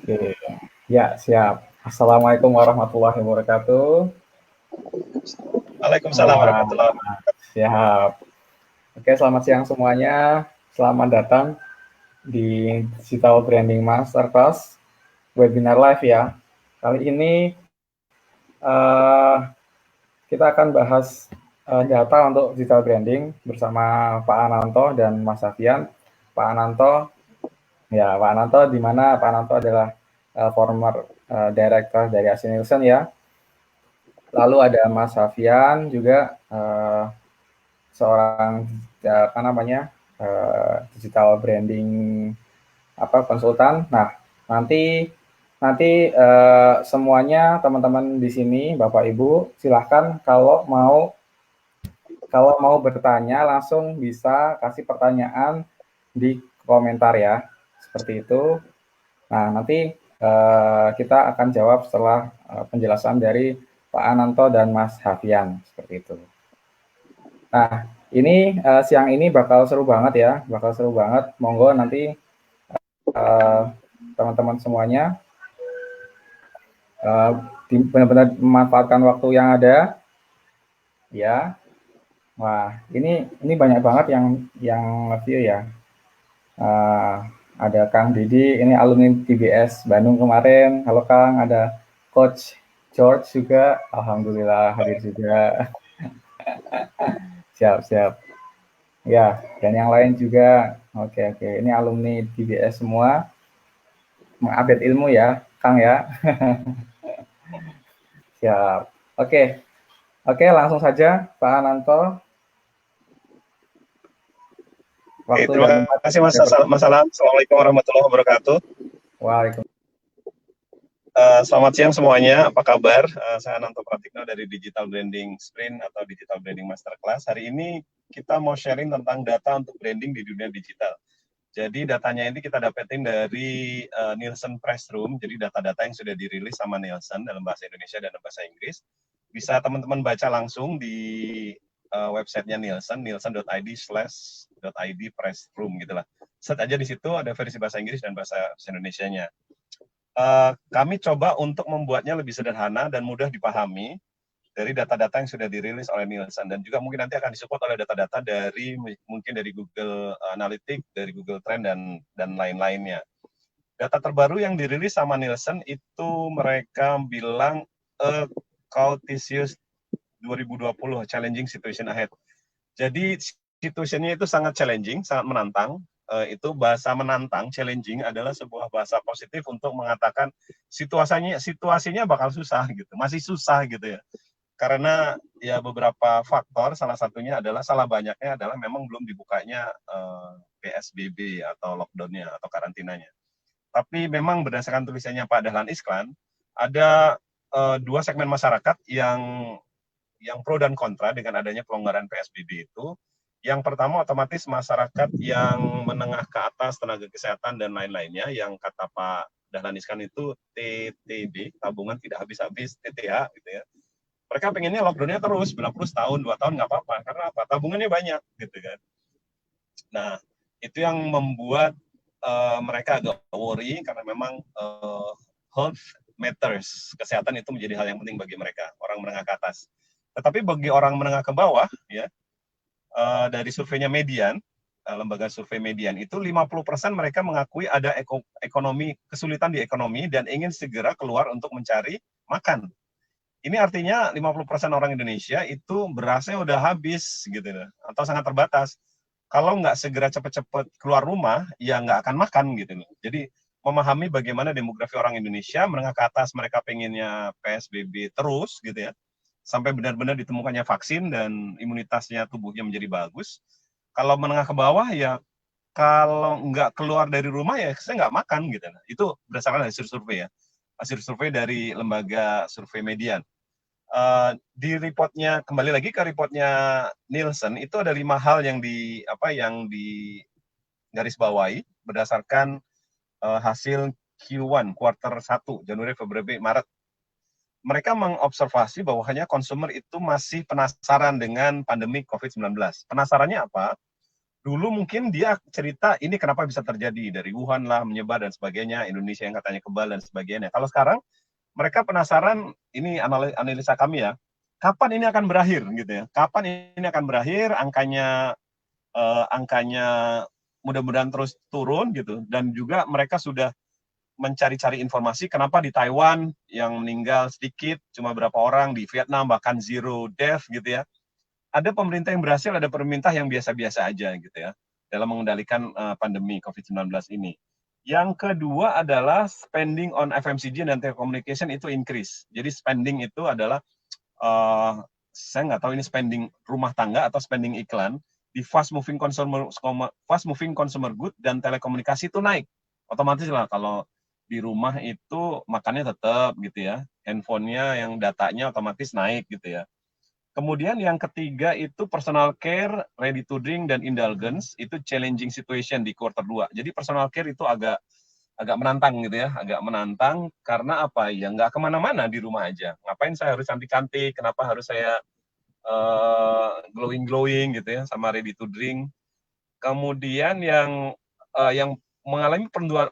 Oke, ya siap. Assalamualaikum warahmatullahi wabarakatuh. Waalaikumsalam Wah, warahmatullahi wabarakatuh. siap. Oke, selamat siang semuanya. Selamat datang di Digital Branding Masterclass webinar live ya. Kali ini eh, kita akan bahas data untuk digital branding bersama Pak Ananto dan Mas Safian. Pak Ananto, ya Pak Ananto di mana Pak Ananto adalah former director dari Asi Nielsen ya. Lalu ada Mas Safian juga seorang apa namanya digital branding apa konsultan. Nah nanti nanti semuanya teman-teman di sini Bapak Ibu silahkan kalau mau bertanya langsung bisa kasih pertanyaan di komentar ya seperti itu. Nah nanti kita akan jawab setelah penjelasan dari Pak Ananto dan Mas Hafian seperti itu. Nah, ini siang ini bakal seru banget ya, bakal seru banget. Monggo nanti uh, teman-teman semuanya uh, benar-benar memanfaatkan waktu yang ada, ya. Wah, ini banyak banget yang review ya. Uh, ada Kang Didi, ini alumni TBS Bandung kemarin. Halo Kang, ada Coach George juga, alhamdulillah hadir juga. Siap, siap. Ya, dan yang lain juga. Oke, oke. Ini alumni TBS semua. Mengupdate ilmu ya, Kang ya. Siap. Oke, oke langsung saja Pak Ananto. Oke, Waktu terima dan tempat kasih Mas, saya Mas persilakan. Alam. Assalamualaikum warahmatullahi wabarakatuh. Waalaikumsalam. Selamat siang semuanya, apa kabar? Saya Ananto Pratikno dari Digital Branding Sprint atau Digital Branding Masterclass. Hari ini kita mau sharing tentang data untuk branding di dunia digital. Jadi datanya ini kita dapetin dari Nielsen Press Room, jadi data-data yang sudah dirilis sama Nielsen dalam bahasa Indonesia dan bahasa Inggris. Bisa teman-teman baca langsung di websitenya Nielsen, nielsen.id/.id press room gitulah. Search aja di situ ada versi bahasa Inggris dan bahasa Indonesianya. Kami coba untuk membuatnya lebih sederhana dan mudah dipahami dari data-data yang sudah dirilis oleh Nielsen dan juga mungkin nanti akan disupport oleh data-data dari mungkin dari Google Analytics, dari Google Trend dan lain-lainnya. Data terbaru yang dirilis sama Nielsen itu mereka bilang Cautisius 2020 challenging situation ahead. Jadi situasinya itu sangat challenging, sangat menantang. Itu bahasa menantang, challenging adalah sebuah bahasa positif untuk mengatakan situasinya bakal susah gitu, masih susah gitu ya. Karena ya beberapa faktor, salah satunya adalah salah banyaknya adalah memang belum dibukanya PSBB atau lockdown-nya atau karantinanya. Tapi memang berdasarkan tulisannya Pak Dahlan Iskan, ada dua segmen masyarakat yang pro dan kontra dengan adanya pelonggaran PSBB itu. Yang pertama otomatis masyarakat yang menengah ke atas, tenaga kesehatan dan lain-lainnya, yang kata Pak Dahlan Iskan itu TTB, tabungan tidak habis-habis, TTH gitu ya. Mereka pengennya lockdown-nya terus, 90 tahun, 2 tahun nggak apa-apa. Karena apa? Tabungannya banyak gitu kan. Nah, itu yang membuat mereka agak worry karena memang health matters. Kesehatan itu menjadi hal yang penting bagi mereka, orang menengah ke atas. Tetapi bagi orang menengah ke bawah, ya dari surveinya Median, lembaga survei Median itu 50% mereka mengakui ada ekonomi kesulitan di ekonomi dan ingin segera keluar untuk mencari makan. Ini artinya 50% orang Indonesia itu berasnya udah habis gitu atau sangat terbatas. Kalau nggak segera cepat-cepat keluar rumah, ya nggak akan makan gitu loh. Jadi memahami bagaimana demografi orang Indonesia menengah ke atas, mereka pengennya PSBB terus gitu ya, sampai benar-benar ditemukannya vaksin dan imunitasnya tubuhnya menjadi bagus. Kalau menengah ke bawah ya kalau nggak keluar dari rumah ya saya nggak makan gitu. Itu berdasarkan hasil survei ya, hasil survei dari lembaga survei Median. Di reportnya kembali lagi ke reportnya Nielsen itu ada 5 hal yang di garis bawahi berdasarkan hasil Q1 kuartal 1 Januari Februari Maret. Mereka mengobservasi bahwa hanya konsumer itu masih penasaran dengan pandemi COVID-19. Penasarannya apa? Dulu mungkin dia cerita ini kenapa bisa terjadi, dari Wuhan lah menyebar dan sebagainya, Indonesia yang katanya kebal dan sebagainya. Kalau sekarang mereka penasaran, ini analisa kami ya, kapan ini akan berakhir gitu ya, kapan ini akan berakhir, angkanya mudah-mudahan terus turun gitu, dan juga mereka sudah mencari-cari informasi kenapa di Taiwan yang meninggal sedikit, cuma berapa orang, di Vietnam bahkan zero death gitu ya. Ada pemerintah yang berhasil, ada pemerintah yang biasa-biasa aja gitu ya dalam mengendalikan pandemi COVID-19 ini. Yang kedua adalah spending on FMCG dan telecommunication itu increase. Jadi spending itu adalah saya nggak tahu ini spending rumah tangga atau spending iklan di fast moving consumer good dan telekomunikasi itu naik. Otomatis lah kalau di rumah itu makannya tetap gitu ya. Handphonenya yang datanya otomatis naik gitu ya. Kemudian yang ketiga itu personal care, ready to drink, dan indulgence, itu challenging situation di quarter 2. Jadi personal care itu agak menantang gitu ya, agak menantang karena apa ya, nggak kemana-mana di rumah aja. Ngapain saya harus cantik-cantik, kenapa harus saya glowing-glowing gitu ya, sama ready to drink. Kemudian yang mengalami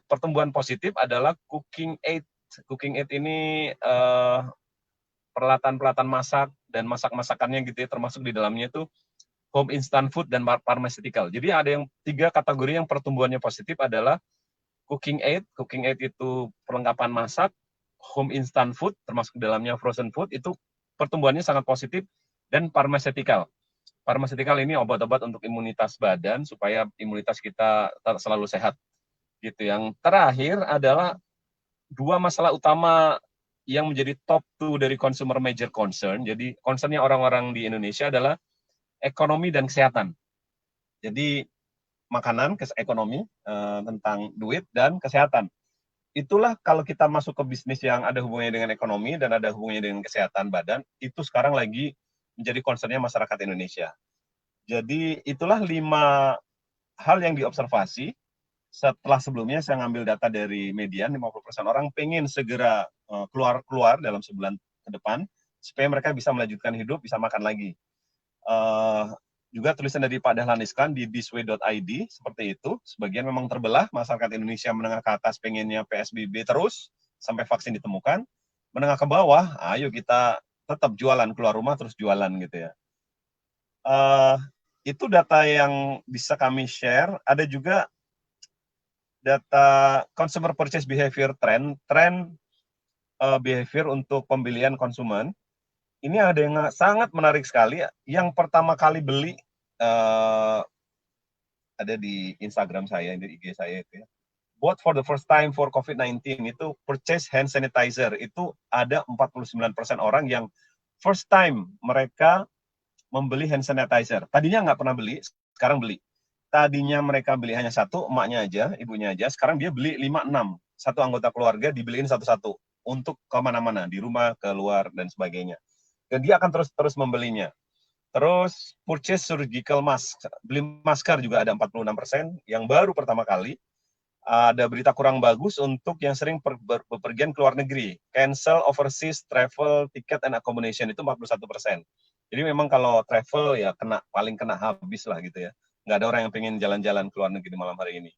pertumbuhan positif adalah cooking aid. Cooking aid ini peralatan-peralatan masak dan masak-masakannya gitu ya, termasuk di dalamnya itu home instant food dan pharmaceutical. Jadi ada yang 3 kategori yang pertumbuhannya positif adalah cooking aid. Cooking aid itu perlengkapan masak, home instant food termasuk di dalamnya frozen food itu pertumbuhannya sangat positif, dan pharmaceutical. Pharmaceutical ini obat-obat untuk imunitas badan supaya imunitas kita selalu sehat gitu. Yang terakhir adalah 2 masalah utama yang menjadi top 2 dari consumer major concern. Jadi concernnya orang-orang di Indonesia adalah ekonomi dan kesehatan. Jadi makanan, ekonomi, tentang duit dan kesehatan. Itulah kalau kita masuk ke bisnis yang ada hubungannya dengan ekonomi dan ada hubungannya dengan kesehatan badan, itu sekarang lagi menjadi concernnya masyarakat Indonesia. Jadi itulah 5 hal yang diobservasi. Setelah sebelumnya saya ngambil data dari Median, 50% orang pengen segera keluar dalam sebulan ke depan, supaya mereka bisa melanjutkan hidup, bisa makan lagi. Juga tulisan dari Pak Dahlan Iskan di thisway.id, seperti itu. Sebagian memang terbelah, masyarakat Indonesia menengah ke atas pengennya PSBB terus, sampai vaksin ditemukan. Menengah ke bawah, ayo kita tetap jualan, keluar rumah terus jualan gitu ya. Itu data yang bisa kami share. Ada juga data consumer purchase behavior trend behavior untuk pembelian konsumen. Ini ada yang sangat menarik sekali. Yang pertama kali beli ada di Instagram saya, di IG saya itu ya. Bought for the first time for COVID-19 itu purchase hand sanitizer. Itu ada 49% orang yang first time mereka membeli hand sanitizer. Tadinya nggak pernah beli, sekarang beli. Tadinya mereka beli hanya satu, emaknya aja, ibunya aja. Sekarang dia beli 5-6. Satu anggota keluarga dibeliin satu-satu untuk kemana-mana, di rumah, keluar, dan sebagainya. Dan dia akan terus membelinya. Terus purchase surgical mask, beli masker juga ada 46%, yang baru pertama kali. Ada berita kurang bagus untuk yang sering bepergian ke luar negeri. Cancel overseas travel ticket and accommodation itu 41%. Jadi memang kalau travel ya paling kena habis lah gitu ya. Nggak ada orang yang pengen jalan-jalan ke luar negeri malam hari ini.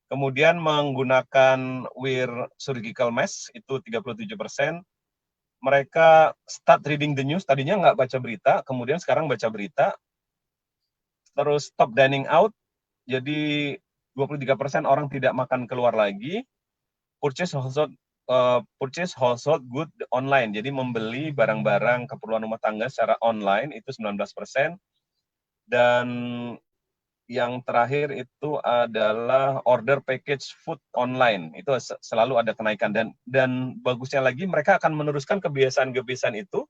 Kemudian menggunakan wear surgical mask itu 37%. Mereka start reading the news, tadinya nggak baca berita, kemudian sekarang baca berita. Terus stop dining out, jadi 23% orang tidak makan keluar lagi. Purchase household good online, jadi membeli barang-barang keperluan rumah tangga secara online itu 19%. Dan yang terakhir itu adalah order package food online, itu selalu ada kenaikan, dan bagusnya lagi mereka akan meneruskan kebiasaan-kebiasaan itu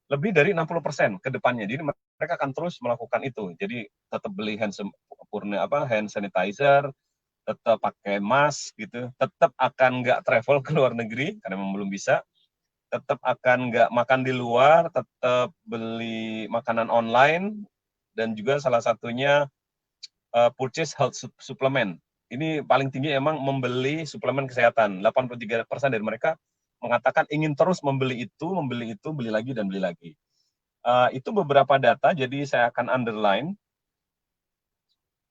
lebih dari 60% ke depannya. Jadi mereka akan terus melakukan itu. Jadi tetap beli hand sanitizer, tetap pakai mask gitu, tetap akan nggak travel ke luar negeri karena memang belum bisa, tetap akan nggak makan di luar, tetap beli makanan online, dan juga salah satunya purchase health supplement. Ini paling tinggi emang membeli suplemen kesehatan. 83% dari mereka mengatakan ingin terus membeli itu, beli lagi dan beli lagi. Itu beberapa data, jadi saya akan underline.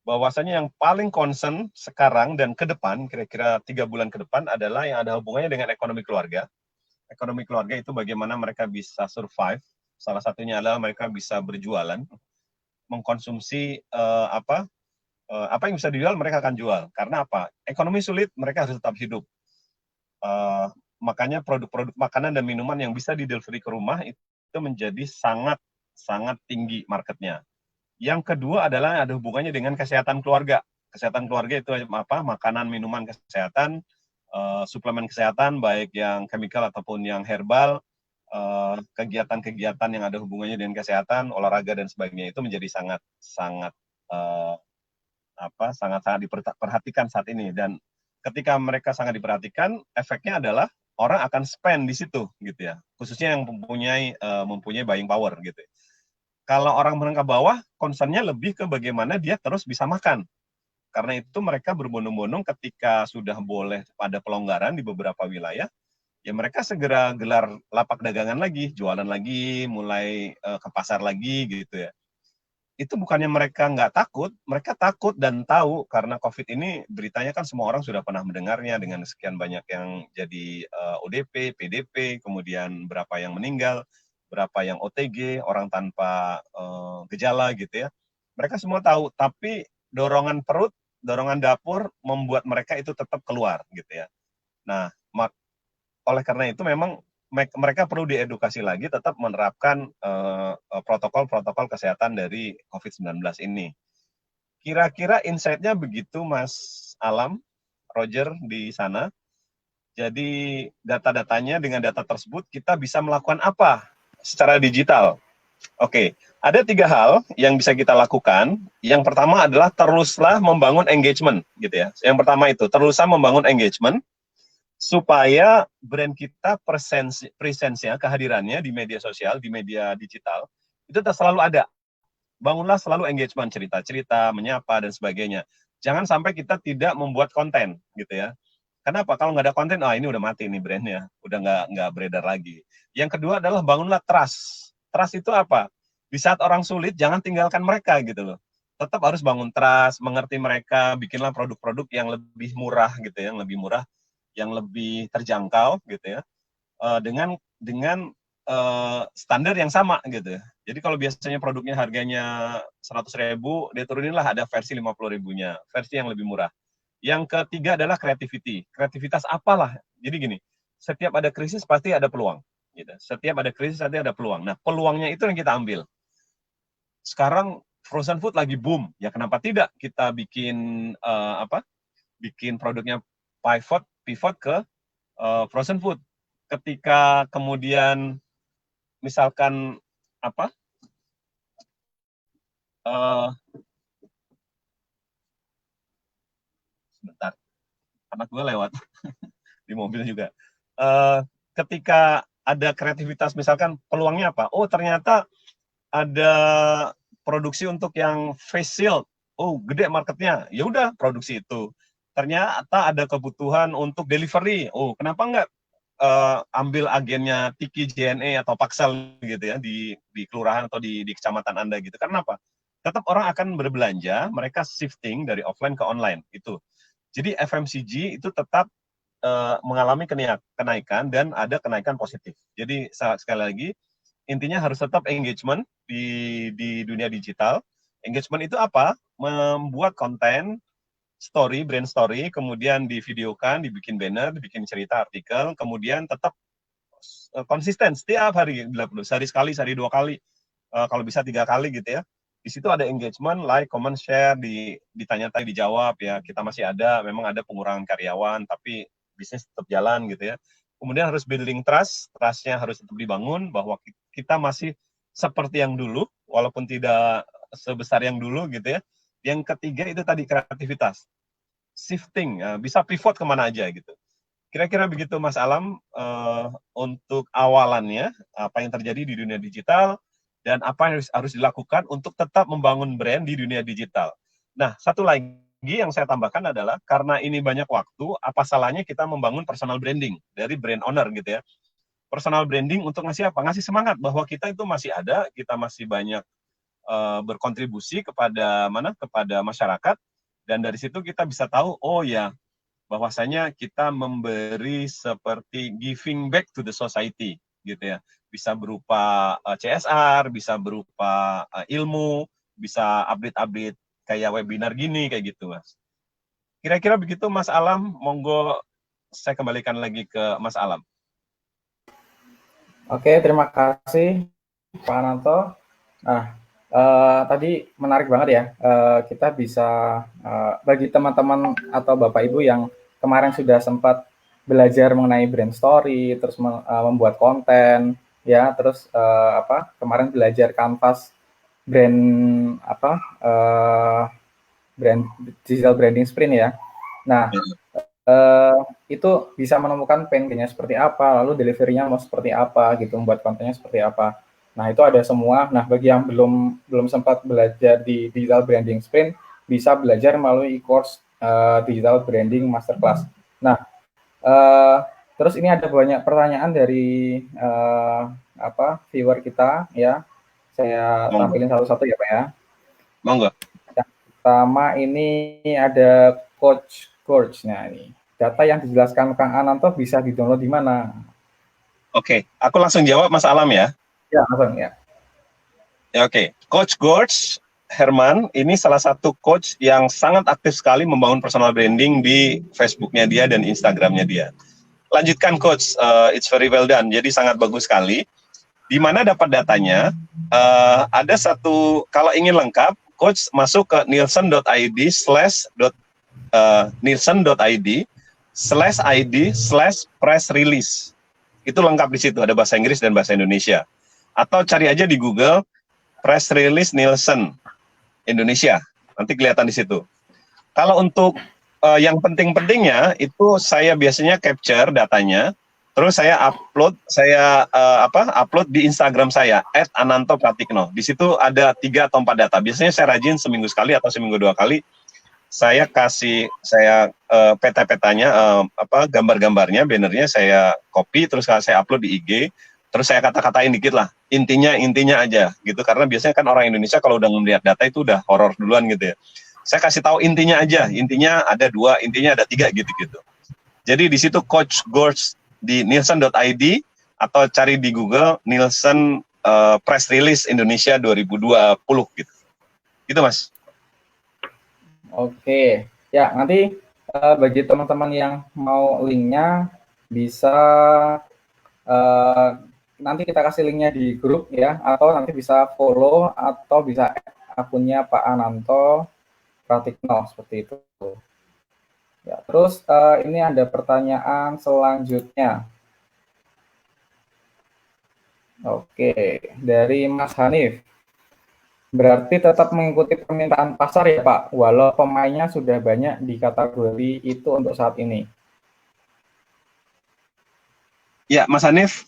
bahwasanya yang paling concern sekarang dan ke depan, kira-kira 3 bulan ke depan adalah yang ada hubungannya dengan ekonomi keluarga. Ekonomi keluarga itu bagaimana mereka bisa survive. Salah satunya adalah mereka bisa berjualan, mengkonsumsi apa yang bisa dijual mereka akan jual. Karena apa? Ekonomi sulit, mereka harus tetap hidup. Makanya produk-produk makanan dan minuman yang bisa di-delivery ke rumah itu menjadi sangat sangat tinggi marketnya. Yang kedua adalah ada hubungannya dengan kesehatan keluarga. Kesehatan keluarga itu apa? Makanan, minuman kesehatan, suplemen kesehatan, baik yang chemical ataupun yang herbal, kegiatan-kegiatan yang ada hubungannya dengan kesehatan, olahraga dan sebagainya itu menjadi sangat sangat sangat-sangat diperhatikan saat ini. Dan ketika mereka sangat diperhatikan, efeknya adalah orang akan spend di situ gitu ya, khususnya yang mempunyai buying power gitu. Kalau orang menengah bawah, concernnya lebih ke bagaimana dia terus bisa makan. Karena itu mereka berbondong-bondong ketika sudah boleh pada pelonggaran di beberapa wilayah, ya mereka segera gelar lapak dagangan lagi, jualan lagi, mulai ke pasar lagi gitu ya. Itu bukannya mereka nggak takut, mereka takut dan tahu karena COVID ini beritanya kan semua orang sudah pernah mendengarnya dengan sekian banyak yang jadi ODP, PDP, kemudian berapa yang meninggal, berapa yang OTG, orang tanpa gejala gitu ya. Mereka semua tahu, tapi dorongan perut, dorongan dapur membuat mereka itu tetap keluar gitu ya. Nah, oleh karena itu memang mereka perlu diedukasi lagi tetap menerapkan protokol-protokol kesehatan dari COVID-19 ini. Kira-kira insight-nya begitu Mas Alam, Roger di sana. Jadi data-datanya dengan data tersebut kita bisa melakukan apa secara digital? Oke, ada 3 hal yang bisa kita lakukan. Yang pertama adalah teruslah membangun engagement gitu ya. Yang pertama itu teruslah membangun engagement supaya brand kita presence-nya, kehadirannya di media sosial, di media digital, itu selalu ada. Bangunlah selalu engagement, cerita-cerita, menyapa, dan sebagainya. Jangan sampai kita tidak membuat konten, gitu ya. Kenapa? Kalau nggak ada konten, ini udah mati nih brandnya, udah nggak beredar lagi. Yang kedua adalah bangunlah trust. Trust itu apa? Di saat orang sulit, jangan tinggalkan mereka gitu loh. Tetap harus bangun trust, mengerti mereka, bikinlah produk-produk yang lebih murah gitu ya, yang lebih murah, yang lebih terjangkau gitu ya, dengan standar yang sama gitu ya. Jadi kalau biasanya produknya harganya 100.000, dia turuninlah ada versi 50.000-nya, versi yang lebih murah. Yang ketiga adalah creativity. Kreativitas apalah. Jadi gini, setiap ada krisis pasti ada peluang. Gitu. Setiap ada krisis pasti ada peluang. Nah, peluangnya itu yang kita ambil. Sekarang frozen food lagi boom. Ya kenapa tidak kita bikin bikin produknya pivot ke frozen food. Ketika kemudian misalkan sebentar, anak gue lewat di mobil juga. Ketika ada kreativitas, misalkan peluangnya apa? Oh ternyata ada produksi untuk yang face shield. Oh gede marketnya. Ya udah produksi itu. Ternyata ada kebutuhan untuk delivery. Oh kenapa enggak ambil agennya Tiki JNE atau Paksel gitu ya di kelurahan atau di kecamatan Anda gitu. Karena apa? Tetap orang akan berbelanja, mereka shifting dari offline ke online itu. Jadi FMCG itu tetap mengalami kenaikan dan ada kenaikan positif. Jadi sekali lagi intinya harus tetap engagement di dunia digital. Engagement itu apa? Membuat konten, story, brand story, kemudian divideokan, dibikin banner, dibikin cerita, artikel, kemudian tetap konsisten setiap hari, sehari sekali, sehari 2 kali, kalau bisa 3 kali gitu ya. Di situ ada engagement, like, comment, share, ditanya-tanya, dijawab ya. Kita masih ada, memang ada pengurangan karyawan, tapi bisnis tetap jalan gitu ya. Kemudian harus building trust, trust-nya harus tetap dibangun bahwa kita masih seperti yang dulu, walaupun tidak sebesar yang dulu gitu ya. Yang ketiga itu tadi kreativitas, shifting, bisa pivot kemana aja gitu. Kira-kira begitu Mas Alam untuk awalannya, apa yang terjadi di dunia digital, dan apa yang harus dilakukan untuk tetap membangun brand di dunia digital. Nah, satu lagi yang saya tambahkan adalah, karena ini banyak waktu, apa salahnya kita membangun personal branding dari brand owner gitu ya. Personal branding untuk ngasih apa? Ngasih semangat bahwa kita itu masih ada, kita masih banyak berkontribusi kepada kepada masyarakat, dan dari situ kita bisa tahu, oh ya, bahwasanya kita memberi seperti giving back to the society gitu ya, bisa berupa CSR, bisa berupa ilmu, bisa update-update kayak webinar gini kayak gitu Mas. Kira-kira begitu Mas Alam, monggo saya kembalikan lagi ke Mas Alam. Oke, terima kasih Pak Ananto. Nah, tadi menarik banget ya. Kita bisa bagi teman-teman atau Bapak Ibu yang kemarin sudah sempat belajar mengenai brand story, terus membuat konten, ya, terus kemarin belajar kanvas brand brand digital branding sprint ya. Nah, itu bisa menemukan pain-nya seperti apa, lalu delivery-nya mau seperti apa gitu, membuat kontennya seperti apa. Nah, itu ada semua. Nah, bagi yang belum sempat belajar di digital branding sprint, bisa belajar melalui e-course digital branding masterclass. Nah, terus ini ada banyak pertanyaan dari viewer kita ya. Saya tampilin satu-satu ya Pak ya. Monggo. Yang pertama ini ada Coach. Nah, ini data yang dijelaskan Kang Ananto bisa di-download di mana? Oke, aku langsung jawab Mas Alam ya. Ya, langsung ya. Oke. Coach George Herman ini salah satu coach yang sangat aktif sekali membangun personal branding di Facebooknya dia dan Instagramnya dia. Lanjutkan Coach, it's very well done. Jadi sangat bagus sekali. Di mana dapat datanya? Ada satu, kalau ingin lengkap, Coach masuk ke nielsen.id/press release. Itu lengkap di situ, ada bahasa Inggris dan bahasa Indonesia. Atau cari aja di Google press release Nielsen Indonesia, nanti kelihatan di situ. Kalau untuk yang penting-pentingnya itu saya biasanya capture datanya, terus saya upload di Instagram saya @anantopratikno. Di situ ada 3 atau 4 data. Biasanya saya rajin seminggu sekali atau seminggu 2 kali. Saya kasih peta-petanya, gambar-gambarnya, bannernya saya copy, terus saya upload di IG, terus saya kata-katain dikit lah, intinya aja gitu, karena biasanya kan orang Indonesia kalau udah melihat data itu udah horor duluan gitu ya. Saya kasih tahu intinya aja, intinya ada 2, intinya ada 3 gitu. Jadi di situ Coach George di nielsen.id atau cari di Google Nielsen Press Release Indonesia 2020 gitu. Gitu Mas. Oke, ya nanti bagi teman-teman yang mau linknya bisa nanti kita kasih linknya di grup ya, atau nanti bisa follow atau bisa akunnya Pak Ananto Pratikno seperti itu. Ya, terus ini ada pertanyaan selanjutnya. Oke, dari Mas Hanif. Berarti tetap mengikuti permintaan pasar ya Pak, walau pemainnya sudah banyak di kategori itu untuk saat ini. Ya, Mas Hanif,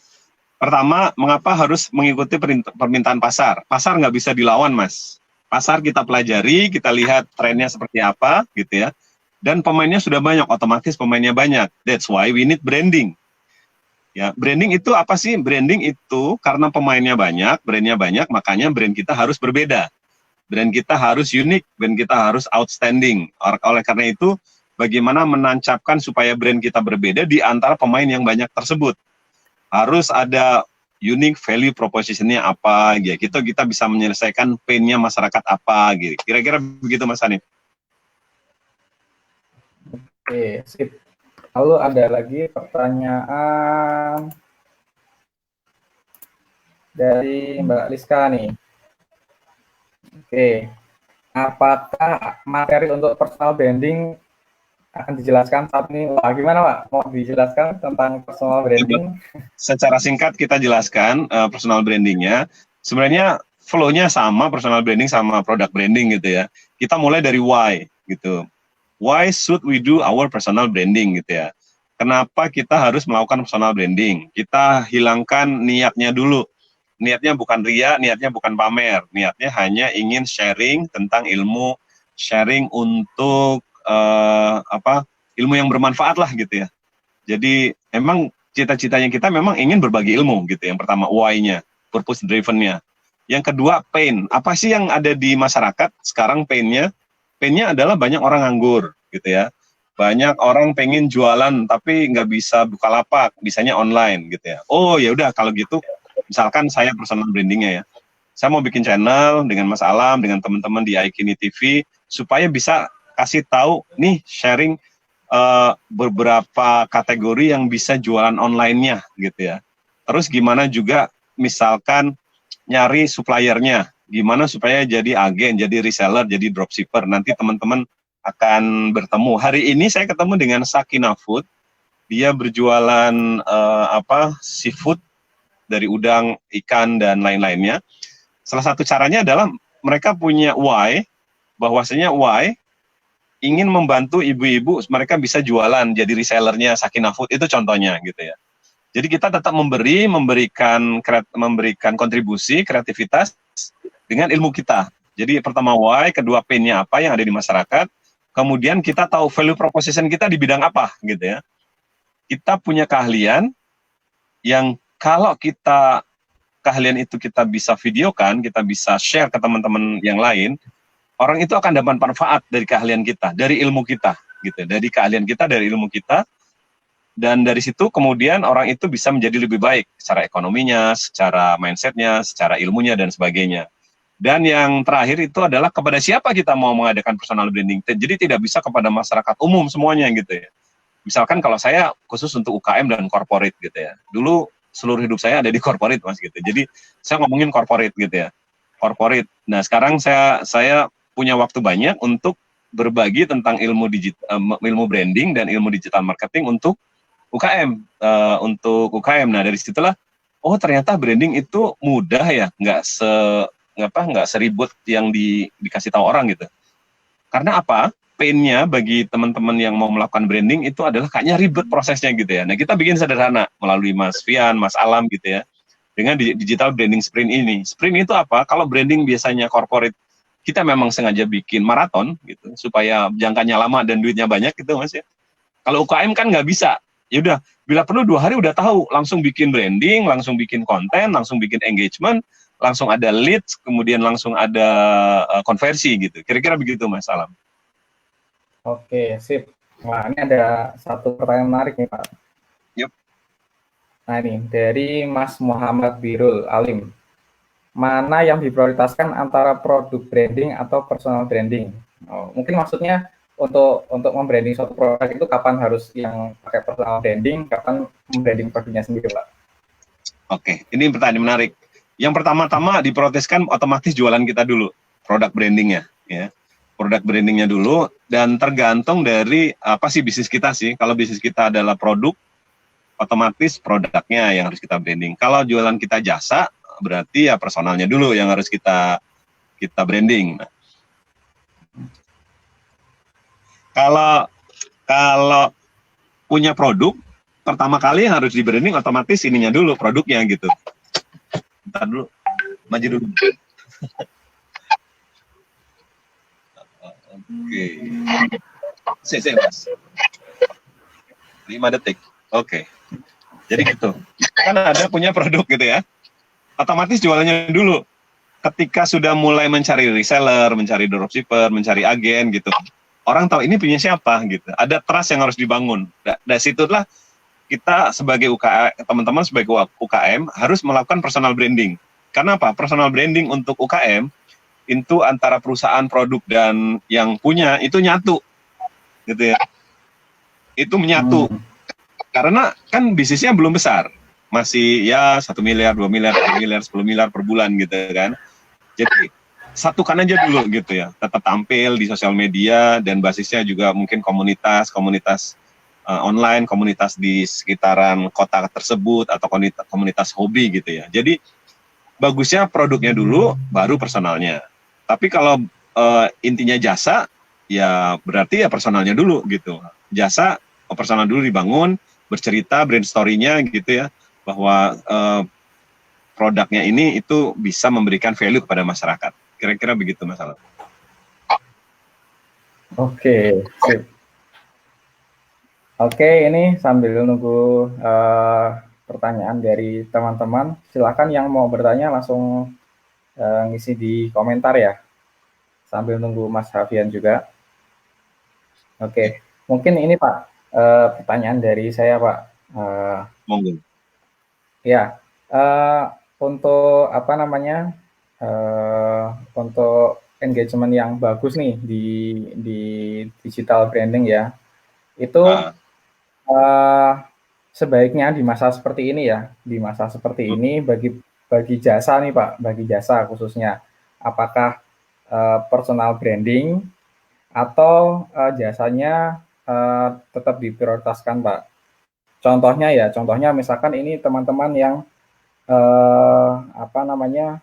pertama, mengapa harus mengikuti permintaan pasar? Pasar nggak bisa dilawan, Mas. Pasar kita pelajari, kita lihat trennya seperti apa, gitu ya. Dan pemainnya sudah banyak, otomatis pemainnya banyak. That's why we need branding. Ya, branding itu apa sih? Branding itu karena pemainnya banyak, brandnya banyak, makanya brand kita harus berbeda. Brand kita harus unik, brand kita harus outstanding. Oleh karena itu, bagaimana menancapkan supaya brand kita berbeda di antara pemain yang banyak tersebut. Harus ada unique value proposition-nya apa, gitu. Kita bisa menyelesaikan pain-nya masyarakat apa, gitu. Kira-kira begitu, Mas Hanif. Oke, sip. Lalu ada lagi pertanyaan dari Mbak Liska nih. Oke, apakah materi untuk personal branding akan dijelaskan saat ini? Wah, gimana Pak? Mau dijelaskan tentang personal branding? Secara singkat kita jelaskan personal brandingnya. Sebenarnya flow-nya sama, personal branding sama product branding gitu ya. Kita mulai dari why gitu. Why should we do our personal branding gitu ya. Kenapa kita harus melakukan personal branding? Kita hilangkan niatnya dulu. Niatnya bukan ria, niatnya bukan pamer. Niatnya hanya ingin sharing tentang ilmu, sharing untuk ilmu yang bermanfaat lah gitu ya. Jadi emang cita-citanya kita memang ingin berbagi ilmu gitu. Yang pertama why-nya, purpose driven-nya. Yang kedua, pain. Apa sih yang ada di masyarakat sekarang painnya? Painnya adalah banyak orang nganggur, gitu ya. Banyak orang pengen jualan tapi nggak bisa buka lapak, bisanya online, gitu ya. Oh ya udah kalau gitu, misalkan saya personal brandingnya ya. Saya mau bikin channel dengan Mas Alam, dengan teman-teman di iKini TV, supaya bisa kasih tahu nih sharing beberapa kategori yang bisa jualan online-nya, gitu ya. Terus gimana juga misalkan nyari suppliernya, gimana supaya jadi agen, jadi reseller, jadi dropshipper. Nanti teman-teman akan bertemu. Hari ini saya ketemu dengan Sakina Food. Dia berjualan seafood dari udang, ikan dan lain-lainnya. Salah satu caranya adalah mereka punya why, bahwasanya why ingin membantu ibu-ibu mereka bisa jualan jadi resellernya Sakina Food, itu contohnya gitu ya. Jadi kita tetap memberikan kontribusi kreativitas dengan ilmu kita. Jadi pertama why, kedua pain-nya apa yang ada di masyarakat, kemudian kita tahu value proposition kita di bidang apa gitu ya. Kita punya keahlian yang kalau keahlian itu kita bisa videokan, kita bisa share ke teman-teman yang lain, orang itu akan dapat manfaat dari keahlian kita, dari ilmu kita gitu, dari keahlian kita, dari ilmu kita. Dan dari situ kemudian orang itu bisa menjadi lebih baik secara ekonominya, secara mindsetnya, secara ilmunya, dan sebagainya. Dan yang terakhir itu adalah kepada siapa kita mau mengadakan personal branding. Jadi tidak bisa kepada masyarakat umum semuanya gitu ya. Misalkan kalau saya khusus untuk UKM dan corporate gitu ya. Dulu seluruh hidup saya ada di corporate Mas gitu. Jadi saya ngomongin corporate gitu ya. Corporate. Nah sekarang saya punya waktu banyak untuk berbagi tentang ilmu branding dan ilmu digital marketing untuk UKM, untuk UKM. Nah dari situlah, oh ternyata branding itu mudah ya, nggak seribut yang dikasih tahu orang gitu. Karena apa? Pain-nya bagi teman-teman yang mau melakukan branding itu adalah kayaknya ribet prosesnya gitu ya. Nah kita bikin sederhana melalui Mas Fian, Mas Alam gitu ya, dengan digital branding sprint ini. Sprint itu apa? Kalau branding biasanya corporate, kita memang sengaja bikin maraton gitu supaya jangkanya lama dan duitnya banyak gitu Mas ya. Kalau UKM kan nggak bisa. Ya udah, bila perlu 2 hari udah tahu, langsung bikin branding, langsung bikin konten, langsung bikin engagement, langsung ada leads, kemudian langsung ada konversi gitu. Kira-kira begitu Mas Alam. Oke, sip. Wah, ini ada satu pertanyaan menarik nih, Pak. Yep. Nah, ini dari Mas Muhammad Birul Alim. Mana yang diprioritaskan antara produk branding atau personal branding? Oh, mungkin maksudnya untuk membranding suatu produk itu kapan harus yang pakai personal branding, kapan membranding produknya sendiri, Pak? Oke, ini pertanyaan menarik. Yang pertama-tama diproteskan otomatis jualan kita dulu, produk brandingnya, ya. Produk brandingnya dulu, dan tergantung dari apa sih bisnis kita sih. Kalau bisnis kita adalah produk, otomatis produknya yang harus kita branding. Kalau jualan kita jasa, berarti ya personalnya dulu yang harus kita branding. Nah, kalau punya produk, pertama kali yang harus di branding otomatis ininya dulu, produknya gitu. Bentar dulu, maju dulu. Oke. Mas. 5 detik. Oke. Jadi gitu. Kan ada punya produk gitu ya. Otomatis jualannya dulu. Ketika sudah mulai mencari reseller, mencari dropshipper, mencari agen gitu. Orang tahu ini punya siapa gitu. Ada trust yang harus dibangun. Dari situlah kita sebagai UKM, teman-teman sebagai UKM harus melakukan personal branding. Karena apa? Personal branding untuk UKM itu antara perusahaan, produk, dan yang punya itu nyatu, gitu ya. Itu menyatu. Karena kan bisnisnya belum besar, masih ya 1 miliar, 2 miliar, 3 miliar, 10 miliar per bulan gitu kan. Jadi satukan aja dulu gitu ya. Tetap tampil di sosial media dan basisnya juga mungkin komunitas online, komunitas di sekitaran kota tersebut atau komunitas hobi gitu ya. Jadi bagusnya produknya dulu, baru personalnya. Tapi kalau intinya jasa, ya berarti ya personalnya dulu gitu. Jasa, personal dulu dibangun, bercerita, brand story-nya gitu ya, bahwa produknya ini itu bisa memberikan value kepada masyarakat. Kira-kira begitu Mas Alam. Oke, sip. Oke, ini sambil nunggu pertanyaan dari teman-teman, silakan yang mau bertanya langsung ngisi di komentar ya, sambil nunggu Mas Hafian juga. Oke, mungkin ini Pak, pertanyaan dari saya Pak. Monggo. Ya, untuk apa namanya, untuk engagement yang bagus nih di digital branding ya, itu sebaiknya di masa seperti ini ya, di masa seperti ini bagi jasa nih Pak, bagi jasa khususnya, apakah personal branding atau jasanya tetap diprioritaskan Pak? Contohnya ya, contohnya misalkan ini teman-teman yang apa namanya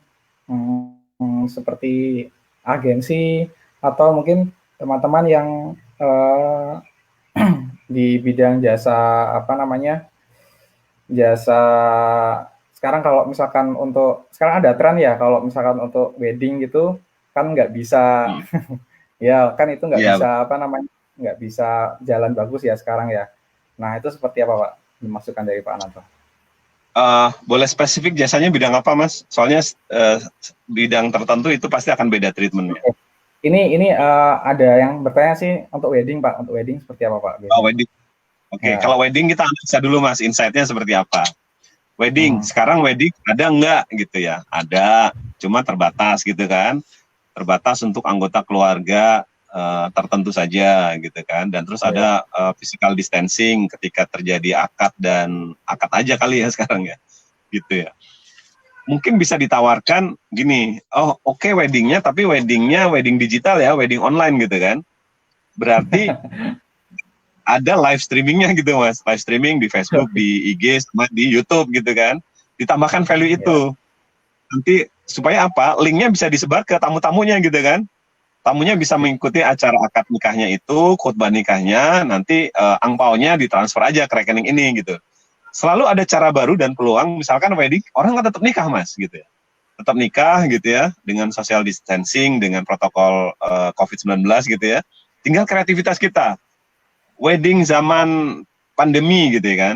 seperti agensi atau mungkin teman-teman yang di bidang jasa apa namanya jasa sekarang kalau misalkan untuk sekarang ada tren ya kalau misalkan untuk wedding gitu kan nggak bisa ya kan itu nggak Ya, bisa apa namanya nggak bisa jalan bagus ya sekarang ya. Nah itu seperti apa Pak dimasukkan dari Pak Ananto? boleh spesifik jasanya bidang apa Mas? Soalnya bidang tertentu itu pasti akan beda treatmentnya. Ini ada yang bertanya sih untuk wedding Pak, untuk wedding seperti apa Pak? Oh, wedding. Oke, kalau wedding kita analisa dulu Mas, insight-nya seperti apa. Wedding, sekarang wedding ada enggak gitu ya? Ada, cuma terbatas gitu kan. Terbatas untuk anggota keluarga tertentu saja gitu kan. Dan terus ada physical distancing ketika terjadi akad dan akad aja kali ya sekarang ya. Gitu ya. Mungkin bisa ditawarkan gini, oh oke, weddingnya, tapi weddingnya wedding digital ya, wedding online gitu kan. Berarti ada live streamingnya gitu Mas, live streaming di Facebook, di IG, sama di YouTube gitu kan. Ditambahkan value itu. Nanti supaya apa? Linknya bisa disebar ke tamu-tamunya gitu kan. Tamunya bisa mengikuti acara akad nikahnya itu, khutbah nikahnya, nanti angpaonya ditransfer aja ke rekening ini gitu. Selalu ada cara baru dan peluang, misalkan wedding, orang kan tetap nikah Mas gitu ya. Tetap nikah gitu ya, dengan social distancing, dengan protokol COVID-19 gitu ya. Tinggal kreativitas kita. Wedding zaman pandemi gitu ya kan.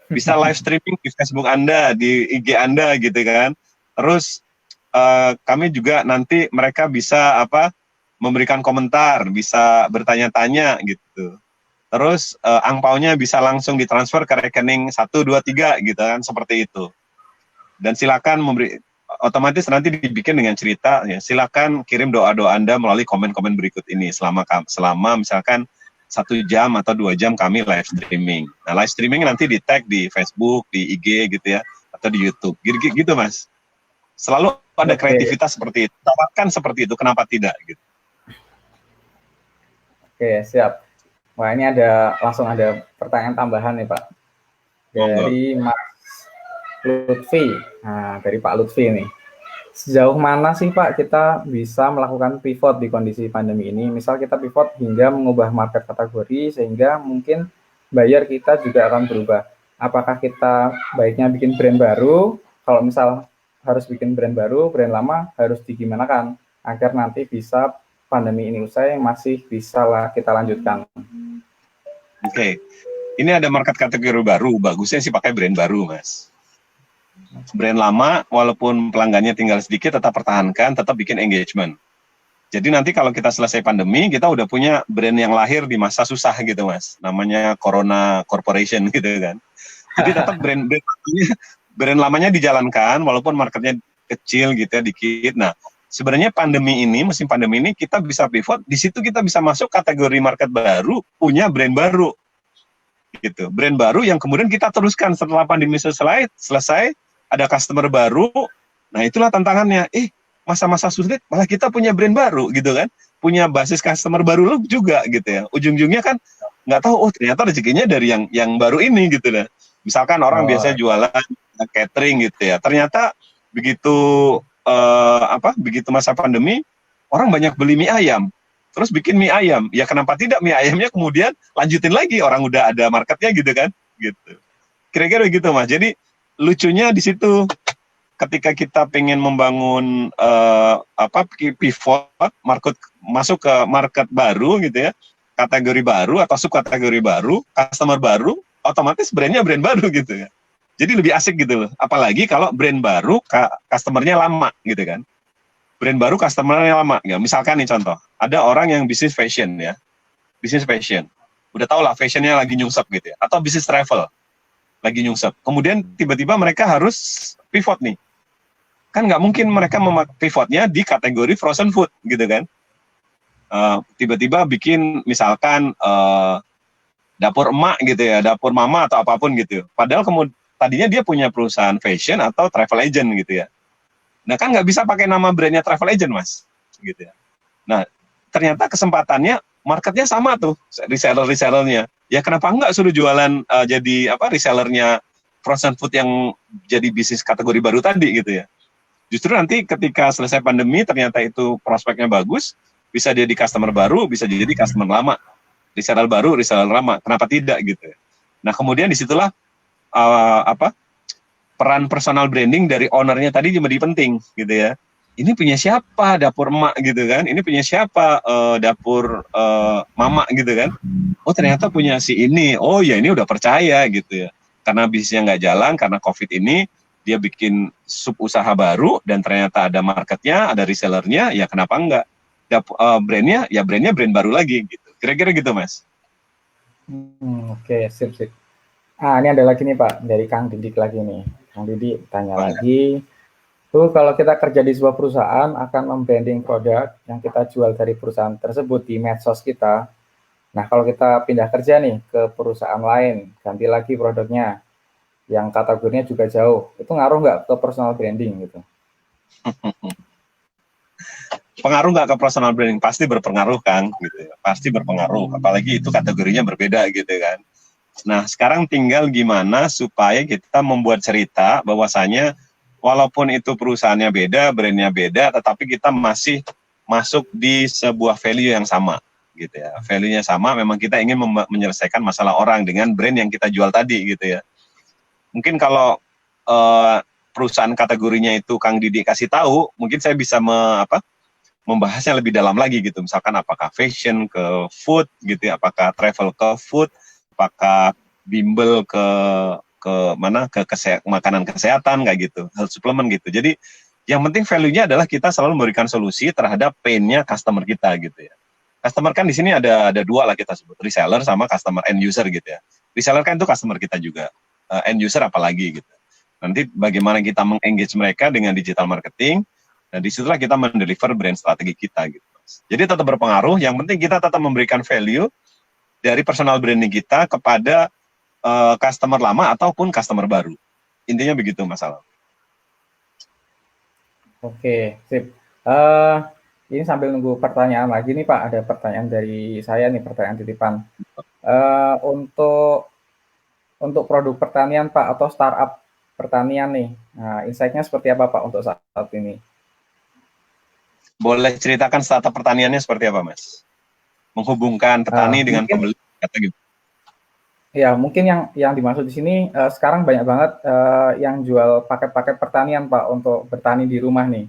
Bisa live streaming di Facebook Anda, di IG Anda gitu kan. Terus kami juga nanti mereka bisa memberikan komentar, bisa bertanya-tanya gitu. Terus angpaonya bisa langsung ditransfer ke rekening 1, 2, 3 gitu kan, seperti itu. Dan silakan otomatis nanti dibikin dengan cerita ya. Silakan kirim doa-doa Anda melalui komen-komen berikut ini selama misalkan 1 jam atau 2 jam kami live streaming. Nah, live streaming nanti di tag di Facebook, di IG gitu ya, atau di YouTube. Gitu Mas. Selalu ada kreativitas seperti itu. Tawarkan seperti itu, kenapa tidak gitu. Oke, siap. Wah, ini langsung ada pertanyaan tambahan nih Pak. Dari Mas Lutfi. Nah, dari Pak Lutfi nih. Sejauh mana sih Pak kita bisa melakukan pivot di kondisi pandemi ini? Misal kita pivot hingga mengubah market kategori sehingga mungkin buyer kita juga akan berubah. Apakah kita baiknya bikin brand baru? Kalau misal harus bikin brand baru, brand lama harus digimanakan agar nanti bisa pandemi ini usai masih bisa lah kita lanjutkan. Oke. Ini ada market kategori baru, bagusnya sih pakai brand baru Mas. Brand lama, walaupun pelanggannya tinggal sedikit, tetap pertahankan, tetap bikin engagement. Jadi nanti kalau kita selesai pandemi, kita udah punya brand yang lahir di masa susah gitu Mas. Namanya Corona Corporation gitu kan. Jadi tetap brand lamanya dijalankan, walaupun marketnya kecil gitu ya, dikit. Nah, sebenarnya musim pandemi ini kita bisa pivot, di situ kita bisa masuk kategori market baru, punya brand baru. Gitu. Brand baru yang kemudian kita teruskan setelah pandemi selesai, ada customer baru. Nah, itulah tantangannya. Masa-masa sulit malah kita punya brand baru gitu kan. Punya basis customer baru juga gitu ya. Ujung-ujungnya kan nggak tahu, ternyata rezekinya dari yang baru ini gitu ya. Misalkan orang biasa jualan catering gitu ya. Ternyata begitu masa pandemi, orang banyak beli mie ayam. Terus bikin mie ayam. Ya kenapa tidak mie ayamnya kemudian lanjutin lagi, orang udah ada marketnya gitu kan. Gitu. Kira-kira begitu Mas. Jadi lucunya di situ ketika kita pengen membangun pivot masuk ke market baru gitu ya, kategori baru atau subkategori baru, customer baru, otomatis brandnya brand baru gitu ya. Jadi lebih asik gitu loh. Apalagi kalau brand baru customernya lama gitu kan. brand baru customer-nya lama. Ya, misalkan nih contoh, ada orang yang bisnis fashion ya, bisnis fashion. Udah tau lah fashionnya lagi nyungsep gitu ya. Atau bisnis travel, lagi nyungsep. Kemudian tiba-tiba mereka harus pivot nih. Kan nggak mungkin mereka pivotnya di kategori frozen food gitu kan. Tiba-tiba bikin misalkan dapur emak gitu ya, dapur mama atau apapun gitu. Padahal tadinya dia punya perusahaan fashion atau travel agent gitu ya. Nah kan nggak bisa pakai nama brandnya travel agent mas, gitu ya. Nah ternyata kesempatannya marketnya sama tuh resellernya. Ya kenapa nggak suruh jualan jadi resellernya frozen food yang jadi bisnis kategori baru tadi gitu ya. Justru nanti ketika selesai pandemi ternyata itu prospeknya bagus, bisa jadi customer baru, bisa jadi customer lama, reseller baru, reseller lama. Kenapa tidak gitu? Nah kemudian disitulah peran personal branding dari ownernya tadi menjadi penting gitu ya. Ini punya siapa dapur emak gitu kan? Ini punya siapa dapur mama gitu kan? Oh ternyata punya si ini. Oh ya ini udah percaya gitu ya. Karena bisnisnya nggak jalan karena COVID ini, dia bikin sub usaha baru dan ternyata ada marketnya, ada resellernya, ya kenapa enggak? Brandnya brand baru lagi gitu. Kira-kira gitu mas. Oke, sip. Ini ada lagi nih Pak, dari Kang Didik lagi nih. Kang Didik tanya lagi, tuh kalau kita kerja di sebuah perusahaan akan membranding produk yang kita jual dari perusahaan tersebut di medsos kita. Nah kalau kita pindah kerja nih ke perusahaan lain, ganti lagi produknya, yang kategorinya juga jauh, itu ngaruh nggak ke personal branding gitu? Pengaruh nggak ke personal branding? Pasti berpengaruh kan, gitu ya. Pasti berpengaruh, apalagi itu kategorinya berbeda gitu kan. Nah sekarang tinggal gimana supaya kita membuat cerita bahwasanya walaupun itu perusahaannya beda, brandnya beda, tetapi kita masih masuk di sebuah value yang sama gitu ya. Value-nya sama, memang kita ingin menyelesaikan masalah orang dengan brand yang kita jual tadi gitu ya. Mungkin kalau perusahaan kategorinya itu Kang Didi kasih tahu, mungkin saya bisa membahasnya lebih dalam lagi gitu. Misalkan apakah fashion ke food gitu ya, apakah travel ke food, apakah bimbel ke mana ke makanan kesehatan kayak gitu, health supplement gitu. Jadi yang penting value-nya adalah kita selalu memberikan solusi terhadap pain-nya customer kita gitu ya. Customer kan di sini ada dua lah kita sebut, reseller sama customer end user gitu ya. Reseller kan itu customer kita juga, end user apalagi gitu. Nanti bagaimana kita meng-engage mereka dengan digital marketing, dan disitulah kita mendeliver brand strategi kita gitu. Jadi tetap berpengaruh, yang penting kita tetap memberikan value dari personal branding kita kepada customer lama ataupun customer baru. Intinya begitu masalah. Oke, sip. Ini sambil nunggu pertanyaan lagi nih Pak, ada pertanyaan dari saya nih, pertanyaan titipan. Untuk produk pertanian Pak, atau startup pertanian nih, nah insight-nya seperti apa Pak untuk saat ini? Boleh ceritakan startup pertaniannya seperti apa Mas? Menghubungkan petani dengan pembeli atau gitu? Ya, mungkin yang dimaksud di sini sekarang banyak banget yang jual paket-paket pertanian Pak untuk bertani di rumah nih.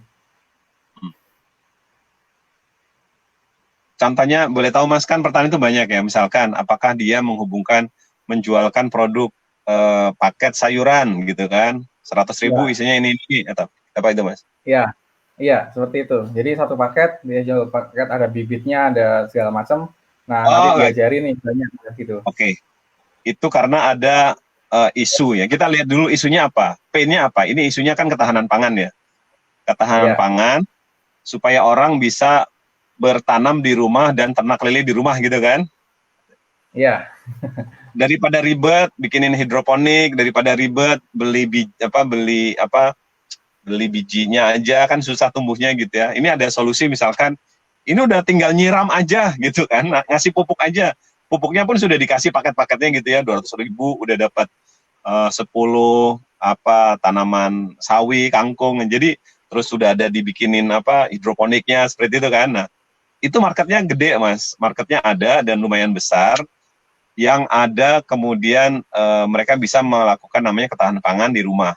Contohnya boleh tahu Mas, kan petani itu banyak ya. Misalkan apakah dia menjualkan produk paket sayuran gitu kan, 100.000 isinya ini atau apa itu Mas? Iya, seperti itu. Jadi satu paket dia jual paket, ada bibitnya, ada segala macam. Nah, nanti diajari nih banyak gitu. Oke. Itu karena ada isu ya. Kita lihat dulu isunya apa, pain-nya apa. Ini isunya kan ketahanan pangan ya. Ketahanan pangan supaya orang bisa bertanam di rumah dan ternak lele di rumah gitu kan. Iya. Daripada ribet bikinin hidroponik, daripada ribet beli bijinya aja kan susah tumbuhnya gitu ya. Ini ada solusi, misalkan ini udah tinggal nyiram aja gitu kan, ngasih pupuk aja. Pupuknya pun sudah dikasih paket-paketnya gitu ya, 200.000 udah dapat 10 tanaman sawi, kangkung. Jadi terus sudah ada dibikinin hidroponiknya seperti itu kan. Nah, itu marketnya gede Mas, marketnya ada dan lumayan besar. Yang ada kemudian mereka bisa melakukan namanya ketahanan pangan di rumah,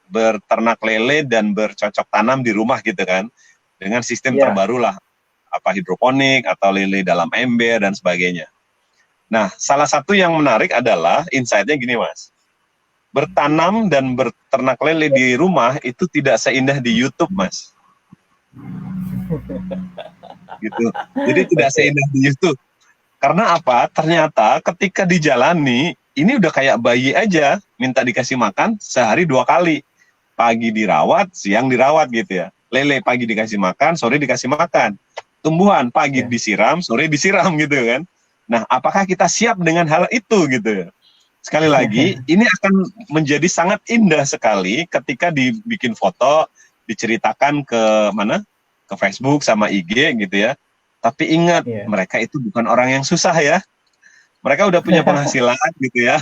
berternak lele dan bercocok tanam di rumah gitu kan, dengan sistem terbaru lah, hidroponik atau lele dalam ember dan sebagainya. Nah, salah satu yang menarik adalah insight-nya gini Mas, bertanam dan berternak lele di rumah itu tidak seindah di YouTube Mas. gitu. Jadi tidak Oke. seindah di YouTube. Karena apa? Ternyata ketika dijalani, ini udah kayak bayi aja, minta dikasih makan sehari 2 kali. Pagi dirawat, siang dirawat gitu ya. Lele pagi dikasih makan, sore dikasih makan. Tumbuhan pagi Ya. disiram, sore disiram gitu kan. Nah, apakah kita siap dengan hal itu gitu ya? Sekali lagi, ini akan menjadi sangat indah sekali ketika dibikin foto, diceritakan ke mana? Ke Facebook sama IG gitu ya. Tapi ingat, Iya. mereka itu bukan orang yang susah ya. Mereka udah punya penghasilan gitu ya.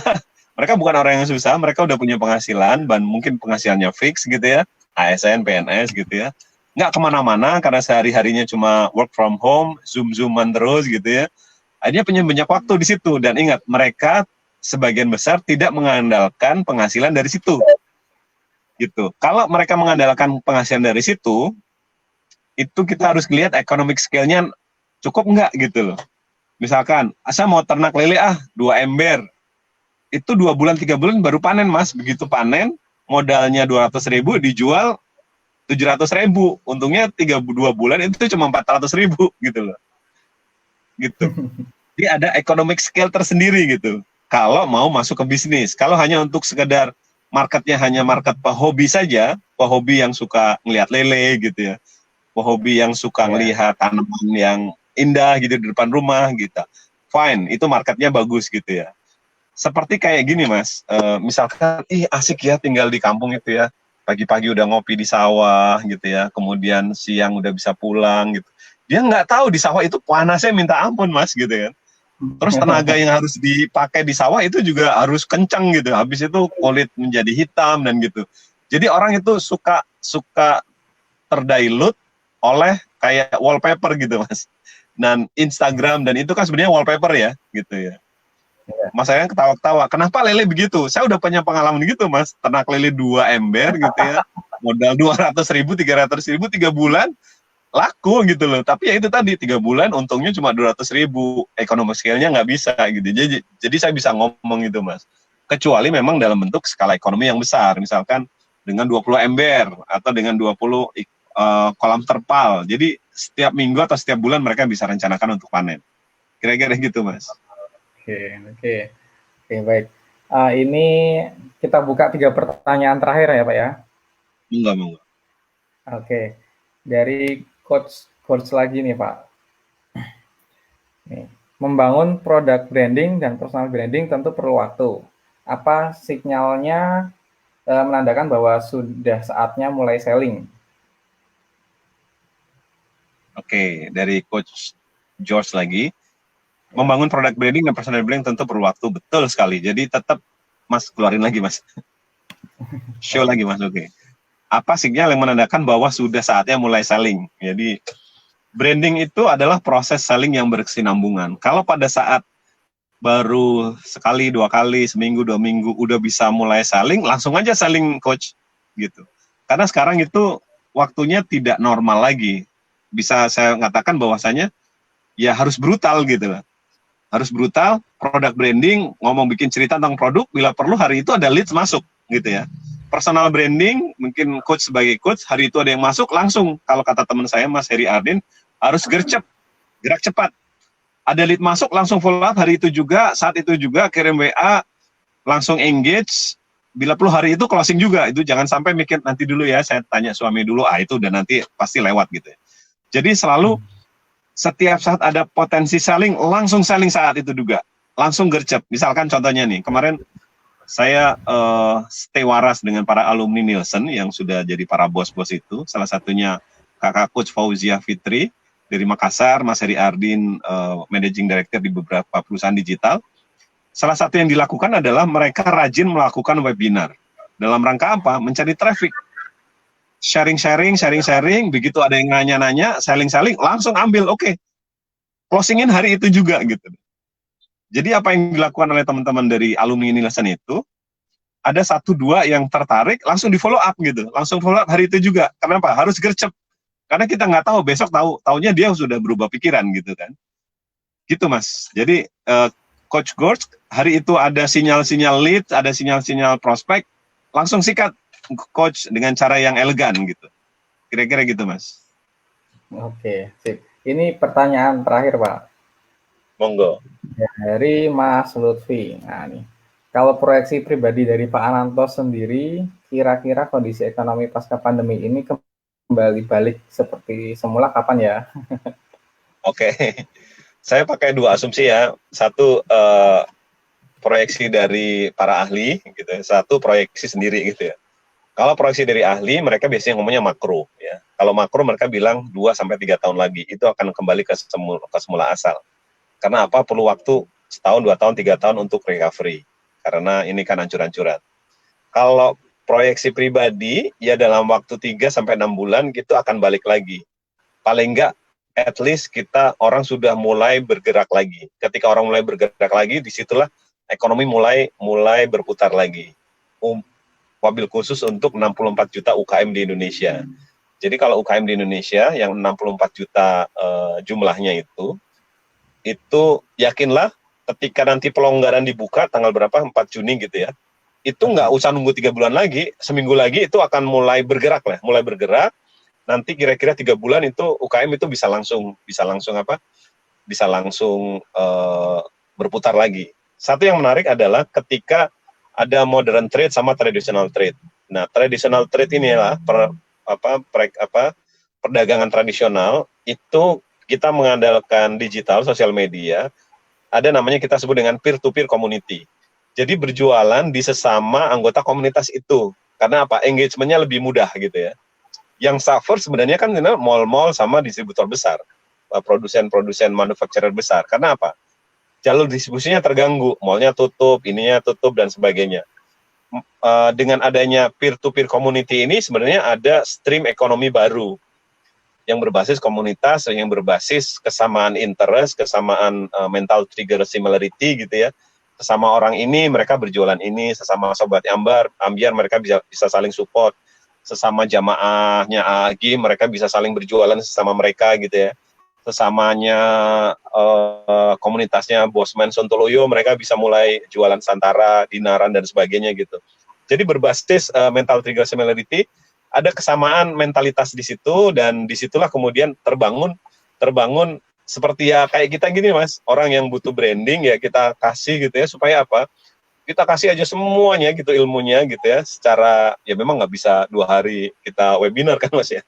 Mereka bukan orang yang susah, mereka udah punya penghasilan, dan mungkin penghasilannya fix gitu ya. ASN, PNS gitu ya. Nggak kemana-mana karena sehari-harinya cuma work from home, zoom-zooman terus gitu ya. Akhirnya punya banyak waktu di situ. Dan ingat, mereka sebagian besar tidak mengandalkan penghasilan dari situ. Gitu. Kalau mereka mengandalkan penghasilan dari situ, itu kita harus lihat economic scale-nya cukup nggak gitu loh. Misalkan, saya mau ternak lele 2 ember. Itu 2 bulan, 3 bulan baru panen mas. Begitu panen, modalnya 200.000, dijual 700.000. Untungnya 2 bulan itu cuma 400.000 gitu loh. Gitu. Jadi ada economic scale tersendiri gitu. Kalau mau masuk ke bisnis, kalau hanya untuk sekedar marketnya hanya market pehobi saja, pehobi yang suka ngelihat lele gitu ya, pehobi yang suka Ya. ngelihat tanaman yang indah gitu di depan rumah gitu, fine, itu marketnya bagus gitu ya. Seperti kayak gini mas, misalkan, asik ya tinggal di kampung itu ya, pagi-pagi udah ngopi di sawah gitu ya, kemudian siang udah bisa pulang gitu. Dia nggak tahu di sawah itu panasnya minta ampun mas gitu kan. Terus tenaga yang harus dipakai di sawah itu juga harus kencang gitu. Habis itu kulit menjadi hitam dan gitu. Jadi orang itu suka suka terdilute oleh kayak wallpaper gitu mas. Dan Instagram dan itu kan sebenarnya wallpaper ya gitu ya. Ya. Mas saya ketawa-ketawa. Kenapa lele begitu? Saya udah punya pengalaman gitu mas. Ternak lele 2 ember gitu ya. Modal 200.000, 300.000, 3 bulan laku gitu loh. Tapi ya itu tadi 3 bulan untungnya cuma 200.000, ekonomi scale-nya nggak bisa gitu. Jadi saya bisa ngomong itu mas. Kecuali memang dalam bentuk skala ekonomi yang besar, misalkan dengan 20 ember atau dengan 20 kolam terpal. Jadi setiap minggu atau setiap bulan mereka bisa rencanakan untuk panen. Kira-kira gitu mas. Oke, oke, oke, baik. Ini kita buka 3 pertanyaan terakhir ya Pak ya. Enggak. Oke, dari coach coach lagi nih Pak. Nih, membangun produk branding dan personal branding tentu perlu waktu. Apa sinyalnya menandakan bahwa sudah saatnya mulai selling? Oke, dari coach George lagi. Ya. Membangun produk branding dan personal branding tentu perlu waktu, betul sekali. Jadi tetap mas keluarin lagi mas. Show Oke. lagi mas, oke. Apa sinyal yang menandakan bahwa sudah saatnya mulai selling? Jadi branding itu adalah proses selling yang berkesinambungan. Kalau pada saat baru sekali, 2 kali, seminggu, 2 minggu udah bisa mulai selling, langsung aja selling coach gitu. Karena sekarang itu waktunya tidak normal lagi. Bisa saya katakan bahwasanya ya harus brutal gitu lah. Harus brutal, produk branding, ngomong bikin cerita tentang produk, bila perlu hari itu ada leads masuk gitu ya. Personal branding, mungkin coach sebagai coach, hari itu ada yang masuk, langsung, kalau kata teman saya, Mas Heri Ardin, harus gercep, gerak cepat. Ada lead masuk, langsung follow up, hari itu juga, saat itu juga, kirim WA, langsung engage, bila perlu hari itu closing juga, itu jangan sampai mikir, nanti dulu ya, saya tanya suami dulu, itu udah nanti pasti lewat gitu ya. Jadi selalu, setiap saat ada potensi selling, langsung selling saat itu juga. Langsung gercep. Misalkan contohnya nih, kemarin saya stay waras dengan para alumni Nielsen yang sudah jadi para bos-bos itu. Salah satunya kakak coach Fauzia Fitri dari Makassar, Mas Heri Ardin, managing director di beberapa perusahaan digital. Salah satu yang dilakukan adalah mereka rajin melakukan webinar. Dalam rangka apa? Mencari traffic. Sharing, begitu ada yang nanya-nanya, saling-saling, langsung ambil, oke. Closingin hari itu juga gitu. Jadi apa yang dilakukan oleh teman-teman dari alumni Nielsen itu, ada 1-2 yang tertarik, langsung di follow up gitu. Langsung follow up hari itu juga. Kenapa? Harus gercep. Karena kita nggak tahu, besok taunya dia sudah berubah pikiran gitu kan. Gitu mas. Jadi Coach George, hari itu ada sinyal-sinyal lead, ada sinyal-sinyal prospek, langsung sikat Coach dengan cara yang elegan gitu. Kira-kira gitu mas. Oke, sip. Ini pertanyaan terakhir, Pak. Monggo. Dari Mas Lutfi. Nah, nih. Kalau proyeksi pribadi dari Pak Ananto sendiri, kira-kira kondisi ekonomi pasca pandemi ini kembali balik seperti semula kapan ya? Oke, saya pakai dua asumsi ya. Satu proyeksi dari para ahli, gitu ya. Satu proyeksi sendiri, gitu ya. Kalau proyeksi dari ahli, mereka biasanya ngomongnya makro, ya. Kalau makro mereka bilang 2 sampai 3 tahun lagi itu akan kembali ke semula asal. Karena apa? Perlu waktu setahun, 2 tahun, 3 tahun untuk recovery. Karena ini kan hancur-hancuran. Kalau proyeksi pribadi, ya dalam waktu 3 sampai 6 bulan gitu akan balik lagi. Paling enggak, at least kita orang sudah mulai bergerak lagi. Ketika orang mulai bergerak lagi, disitulah ekonomi mulai berputar lagi. Wabil khusus untuk 64 juta UKM di Indonesia. Jadi kalau UKM di Indonesia yang 64 juta jumlahnya itu yakinlah ketika nanti pelonggaran dibuka tanggal berapa, 4 Juni gitu ya, itu nggak usah nunggu 3 bulan lagi, seminggu lagi itu akan mulai bergerak lah, mulai bergerak. Nanti kira-kira 3 bulan itu UKM itu bisa langsung berputar lagi. Satu yang menarik adalah ketika ada modern trade sama traditional trade. Nah, traditional trade inilah perdagangan tradisional itu kita mengandalkan digital, sosial media, ada namanya kita sebut dengan peer-to-peer community. Jadi berjualan di sesama anggota komunitas itu. Karena apa? Engagement-nya lebih mudah gitu ya. Yang suffer sebenarnya kan mall-mall sama distributor besar, produsen-produsen manufacturer besar. Karena apa? Jalur distribusinya terganggu, mallnya tutup, ininya tutup, dan sebagainya. Dengan adanya peer-to-peer community ini sebenarnya ada stream ekonomi baru yang berbasis komunitas, yang berbasis kesamaan interest, kesamaan mental trigger similarity gitu ya. Sesama orang ini mereka berjualan ini, sesama sobat ambiar mereka bisa saling support, sesama jamaahnya AGI mereka bisa saling berjualan sesama mereka gitu ya. Sesamanya komunitasnya Bosman Sontoloyo mereka bisa mulai jualan Santara, Dinaran dan sebagainya gitu. Jadi berbasis mental trigger similarity, ada kesamaan mentalitas di situ, dan disitulah kemudian terbangun seperti ya kayak kita gini Mas, orang yang butuh branding ya kita kasih gitu ya, supaya apa? Kita kasih aja semuanya gitu ilmunya gitu ya, secara ya memang nggak bisa 2 hari kita webinar kan Mas ya,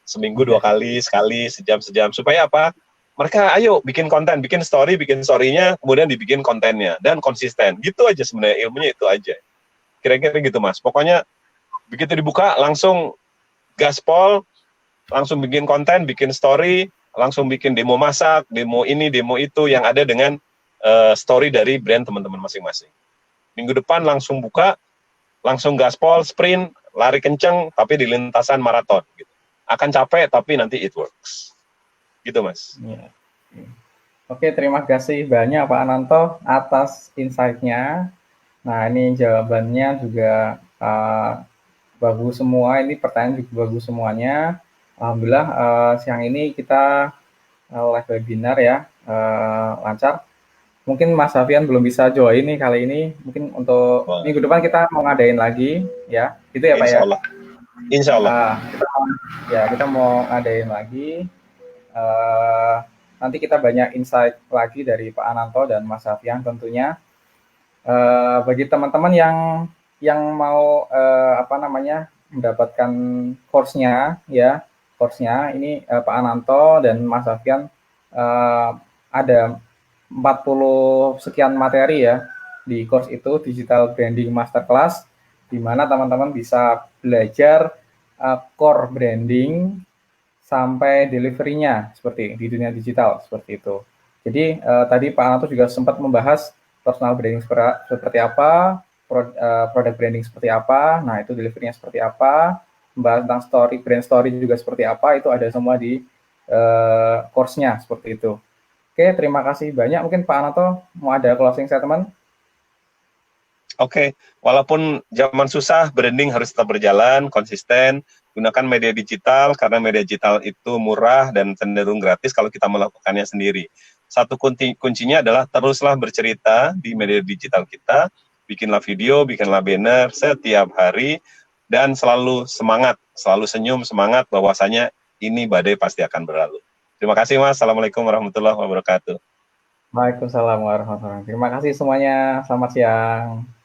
seminggu 2 kali, sekali, sejam, supaya apa? Mereka ayo bikin konten, bikin story-nya, kemudian dibikin kontennya, dan konsisten, gitu aja sebenarnya, ilmunya itu aja. Kira-kira gitu Mas, pokoknya begitu dibuka langsung gaspol, langsung bikin konten, bikin story, langsung bikin demo masak, demo ini, demo itu yang ada dengan story dari brand teman-teman masing-masing. Minggu depan langsung buka, langsung gaspol, sprint, lari kenceng, tapi di lintasan maraton. Gitu. Akan capek, tapi nanti it works. Gitu Mas. Ya. Oke, terima kasih banyak Pak Ananto atas insight-nya. Nah, ini jawabannya juga bagus semua, ini pertanyaan juga bagus semuanya. Alhamdulillah siang ini kita live webinar ya, lancar. Mungkin Mas Safian belum bisa join nih kali ini, mungkin untuk minggu depan kita mau ngadain lagi ya, gitu ya Pak ya? Insya Allah. Kita mau ngadain lagi, nanti kita banyak insight lagi dari Pak Ananto dan Mas Safian tentunya. Bagi teman-teman yang mau mendapatkan course-nya ya, ini Pak Ananto dan Mas Safian ada 40 sekian materi ya di course itu, Digital Branding Masterclass, di mana teman-teman bisa belajar core branding sampai delivery-nya seperti di dunia digital seperti itu. Jadi tadi Pak Ananto juga sempat membahas personal branding seperti apa, product branding seperti apa, nah itu delivery-nya seperti apa, membahas tentang brand story juga seperti apa, itu ada semua di course-nya seperti itu. Oke, terima kasih banyak. Mungkin Pak Ananto mau ada closing statement? Oke, walaupun zaman susah, branding harus tetap berjalan, konsisten, gunakan media digital, karena media digital itu murah dan cenderung gratis kalau kita melakukannya sendiri. Satu kuncinya adalah teruslah bercerita di media digital kita, bikinlah video, bikinlah banner setiap hari, dan selalu semangat, selalu senyum, semangat bahwasanya ini badai pasti akan berlalu. Terima kasih Mas. Assalamualaikum warahmatullahi wabarakatuh. Waalaikumsalam warahmatullahi wabarakatuh. Terima kasih semuanya. Selamat siang.